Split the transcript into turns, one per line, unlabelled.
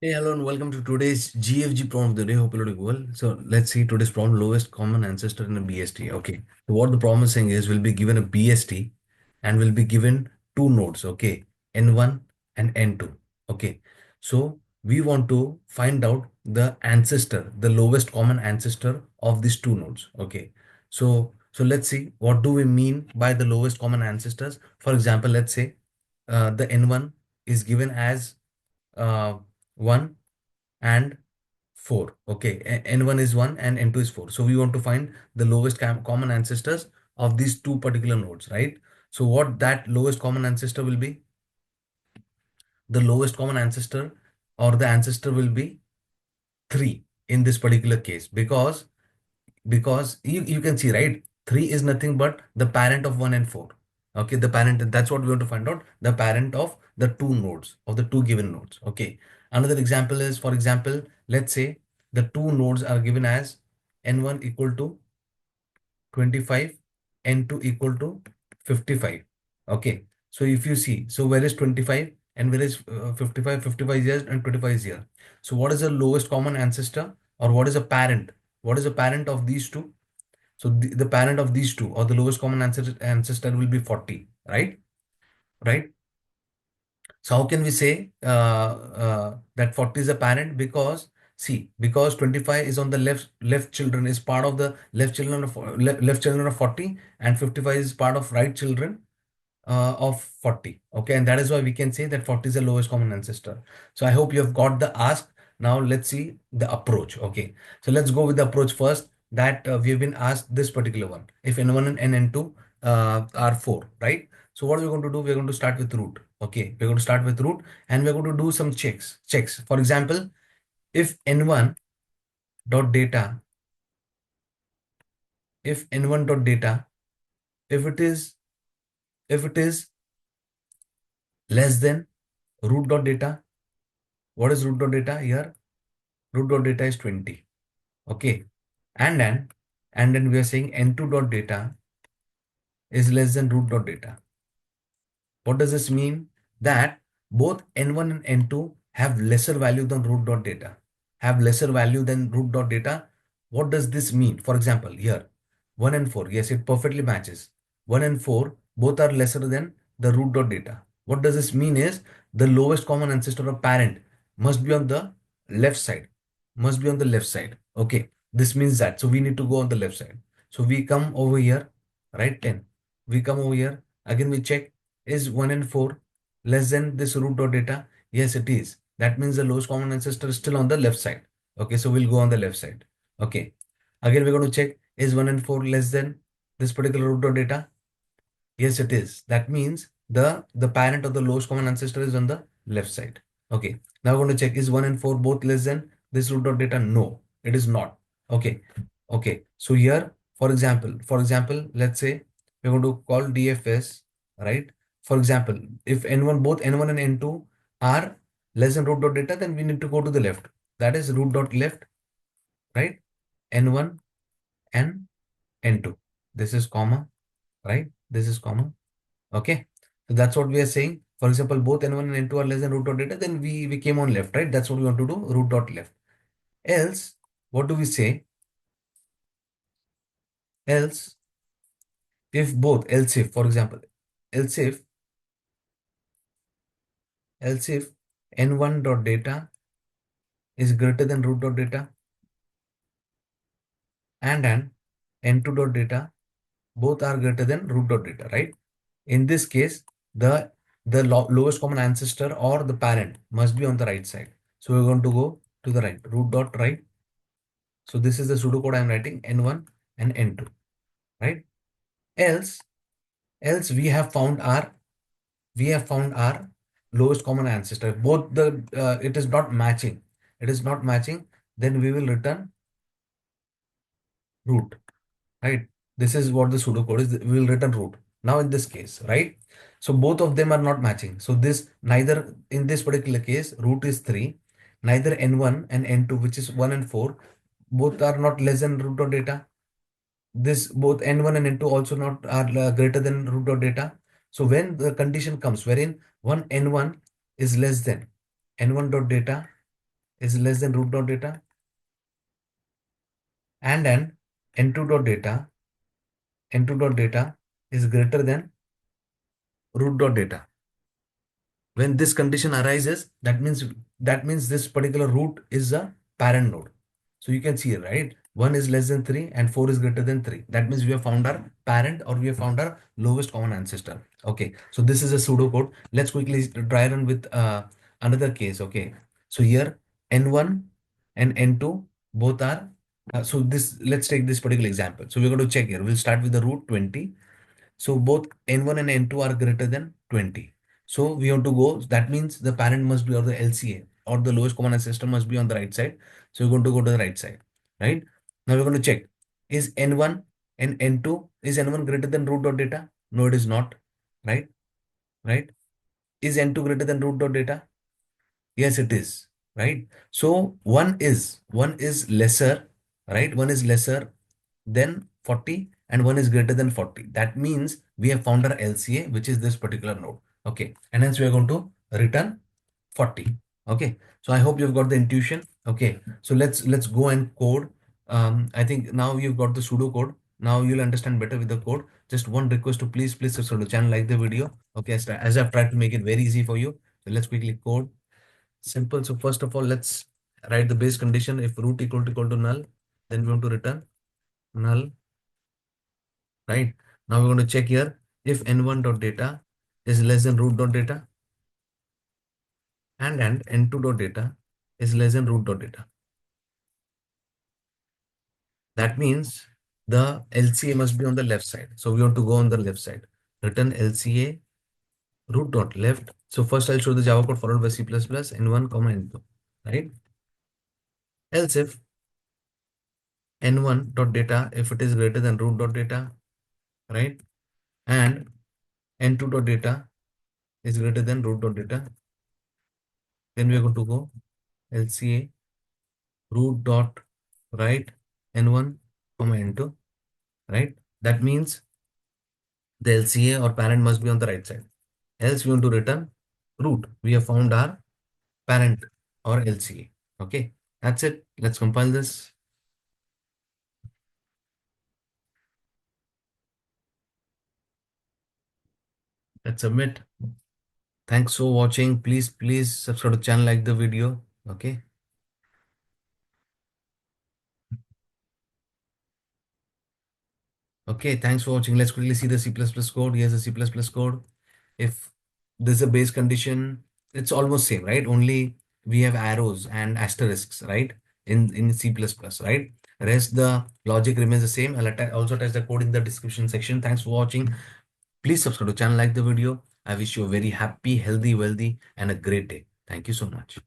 Hey, hello, and welcome to today's GFG problem of the day. Hope you're doing well. So let's see today's problem: lowest common ancestor in a BST. Okay. So what the problem is saying is we'll be given a BST and we'll be given two nodes. Okay, N1 and N2. Okay. So we want to find out the ancestor, the lowest common ancestor of these two nodes. Okay. So let's see what do we mean by the lowest common ancestors. For example, let's say the N1 is given as uh, 1 and 4. Okay, N1 is 1 and N2 is 4. So we want to find the lowest common ancestors of these two particular nodes, right? So what that lowest common ancestor will be? The lowest common ancestor or the ancestor will be 3 in this particular case because you can see, right, 3 is nothing but the parent of 1 and 4. Okay, the parent, that's what we want to find out, the parent of the two nodes, of the two given nodes. Okay, another example is, for example, let's say the two nodes are given as n1 equal to 25, n2 equal to 55. Okay, so if you see, so where is 25 and where is 55? 55 is here and 25 is here. So what is the lowest common ancestor, or what is a parent? What is the parent of these two? So the parent of these two, or the lowest common ancestor will be 40, right? Right? So how can we say that 40 is a parent? Because see, because 25 is on the left children, is part of the left children of 40, and 55 is part of right children of 40. Okay, and that is why we can say that 40 is the lowest common ancestor. So I hope you have got the ask. Now let's see the approach. Okay, so let's go with the approach first, that we have been asked this particular one. If n1 and n2 are 4, right? So what are we going to do? We're going to start with root. Okay, we're going to start with root and we're going to do some checks. For example, if n1 dot data, if n1 dot data, if it is if it is less than root dot data, what is root dot data here? Root dot data is 20. Okay, and then we are saying n2 dot data is less than root dot data. What does this mean? That both n1 and n2 have lesser value than root dot data. Have lesser value than root dot data. What does this mean? For example, here 1 and 4, yes, it perfectly matches. 1 and 4 both are lesser than the root dot data. What does this mean is the lowest common ancestor of parent must be on the left side. Must be on the left side. Okay, this means that. So we need to go on the left side. So we come over here, right? 10. We come over here. Again, we check, is 1 and 4 less than this root dot data? Yes, it is. That means the lowest common ancestor is still on the left side. Okay, so we'll go on the left side. Okay. Again, we're going to check, is 1 and 4 less than this particular root dot data? Yes, it is. That means the parent of the lowest common ancestor is on the left side. Okay. Now we're going to check, is 1 and 4 both less than this root dot data? No, it is not. Okay. Okay. So here, for example, let's say we're going to call DFS, right? For example, if N1, both N1 and N2 are less than root dot data, then we need to go to the left. That is root dot left, right? N1 and N2. This is comma, right? This is comma. Okay. So that's what we are saying. For example, both N1 and N2 are less than root dot data, then we came on left, right? That's what we want to do, root dot left. Else, what do we say? Else, if both, else if, for example, else if, else if N1 dot data is greater than root dot data and N2 dot data both are greater than root dot data, right? In this case, the lowest common ancestor or the parent must be on the right side. So we're going to go to the right, root dot right. So this is the pseudocode I'm writing, N1 and N2, right? Else, else we have found our lowest common ancestor. Both it is not matching. It is not matching. Then we will return root, right? This is what the pseudocode is. We will return root. Now in this case, right? So both of them are not matching. So this, neither in this particular case, root is 3, neither N1 and N2, which is 1 and 4, both are not less than root of data. This both n1 and n2 also not are greater than root dot data. So when the condition comes wherein one n1 is less than n1 dot data is less than root dot data, and then n2 dot data is greater than root dot data. When this condition arises, that means this particular root is a parent node. So you can see it, right? 1 is less than 3 and 4 is greater than 3. That means we have found our parent, or we have found our lowest common ancestor. Okay, so this is a pseudocode. Let's quickly try run with another case. Okay, so here n1 and n2 both are so this, let's take this particular example. So we're going to check here. We'll start with the root 20. So both n1 and n2 are greater than 20. So we have to go, that means the parent must be, or the LCA, or the lowest common ancestor must be on the right side. So we're going to go to the right side, right? Now we're going to check, is n1 and n2, is n1 greater than root dot data? No, it is not, right? Right? Is n2 greater than root dot data? Yes, it is, right? So one is lesser, right? One is lesser than 40 and one is greater than 40. That means we have found our LCA, which is this particular node. Okay. And hence we are going to return 40. Okay. So I hope you've got the intuition. Okay. So let's go and code. I think now you've got the pseudo code. Now you'll understand better with the code. Just one request to please subscribe to the channel, like the video. Okay. As I've tried to make it very easy for you. So let's quickly code. Simple. So first of all, let's write the base condition. If root equal to null, then we want to return null, right? Now we're going to check here if n1 dot data is less than root dot data, and n2 dot data is less than root dot data. That means the LCA must be on the left side. So we want to go on the left side. Return LCA root dot left. So first I'll show the Java code followed by C++ n1 comma n2, right? Else if n1 dot data, if it is greater than root dot data, right? And n2 dot data is greater than root dot data, then we are going to go LCA root dot right n1 comma n2, right? That means the LCA or parent must be on the right side. Else we want to return root. We have found our parent or LCA. Okay, that's it. Let's compile this. Let's submit. Thanks for watching. Please subscribe to the channel, like the video. Okay. Okay, thanks for watching. Let's quickly see the C++ code. Here's the C++ code. If there's a base condition, it's almost same, right? Only we have arrows and asterisks, right? In C++, right? Rest the logic remains the same. I'll also attach the code in the description section. Thanks for watching. Please subscribe to the channel, like the video. I wish you a very happy, healthy, wealthy, and a great day. Thank you so much.